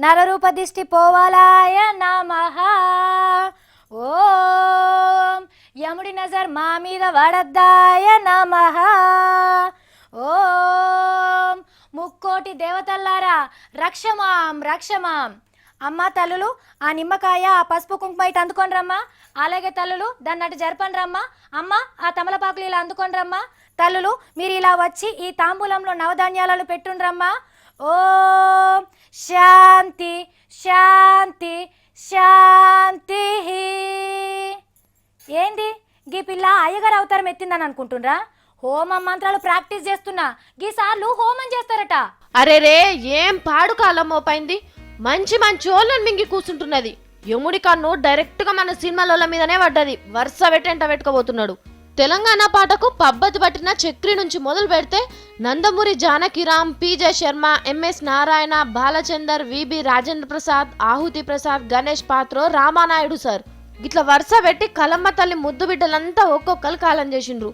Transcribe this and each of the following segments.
నరరూప దిష్టి పోవాలాయ నమః. ఓం యముడి నజర్ మా మీద వడద్దాయ నమః. ఓం ముక్కోటి దేవతల్లారా రక్షమాం రక్షమాం. అమ్మ తల్లులు ఆ నిమ్మకాయ ఆ పసుపు కుంకుమ ఇటు అందుకొని రమ్మా. అలాగే తల్లులు దాన్ని అటు జరపండి రమ్మా. అమ్మ ఆ తమలపాకులు ఇలా అందుకొని రమ్మా. తల్లులు మీరు ఇలా వచ్చి ఈ తాంబూలంలో నవధాన్యాలను పెట్టుండ్రమ్మా. ఓం శాంతి శాంతి శాంతి. ఏంది గీ పిల్ల అయ్యగారు అవతారం ఎత్తిందని అనుకుంటుండ్రా? హోమం మంత్రాలు ప్రాక్టీస్ చేస్తున్నా, గీసార్లు హోమం చేస్తారట. అరే రే ఏం పాడు కాలం మోపైంది. మంచి మంచి ఓళ్ళని మింగి కూర్చుంటున్నది. యముడి కన్ను డైరెక్ట్ గా మన సినిమాల మీదనే పడ్డది. వరుస వెంట పెట్టుకోబోతున్నాడు. తెలంగాణ పాటకు పబ్బతి పట్టిన చక్రి నుంచి మొదలు పెడితే Nandamuri Janakiram, PJ Sharma, MS Narayana, Balachander, VB Rajendra Prasad, Ahuti Prasad, Ganesh Patro, Ramanaidu sir ఇట్లా వరుస పెట్టి కలమ్మ తల్లి ముద్దు బిడ్డలంతా ఒక్కొక్కరు కాలం చేసిండ్రు.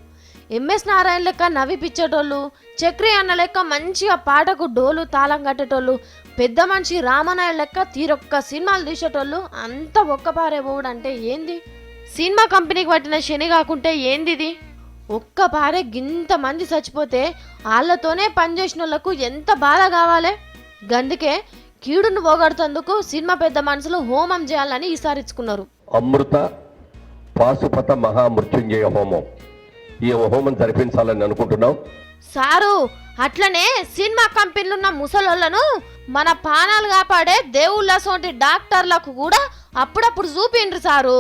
ఎంఎస్ నారాయణ లెక్క నవ్వి పిచ్చేటోళ్ళు, చక్రి అన్న లెక్క మంచిగా పాటకు డోలు తాళం కట్టేటోళ్ళు, పెద్ద మనిషి రామానాయుడు లెక్క తీరొక్క సినిమాలు తీసేటోళ్ళు అంత ఒక్కపారే పోవుడు అంటే ఏంది? సినిమా కంపెనీకి పట్టిన శని కాకుంటే ఏందిది? ఒక్క పారే గింత మంది చచ్చిపోతే వాళ్ళతోనే పనిచేసిన వాళ్ళకు ఎంత బాధ కావాలి. గందుకే కీడును పోగొడుతందుకు సినిమా పెద్ద మనుషులు హోమం చేయాలని ఈసారిచ్చుకున్నారు. అమృత పాశుపత మహామృత్యుంజయ హోమం, ఈ హోమం జరిపించాలని అనుకుంటున్నాం సారు. అట్లనే సినిమా కంపెనీలు ఉన్న ముసలోళ్లను మన పానాలు కాపాడే దేవుళ్ళ సోంటి డాక్టర్లకు కూడా అప్పుడప్పుడు చూపిండ్రు సారు.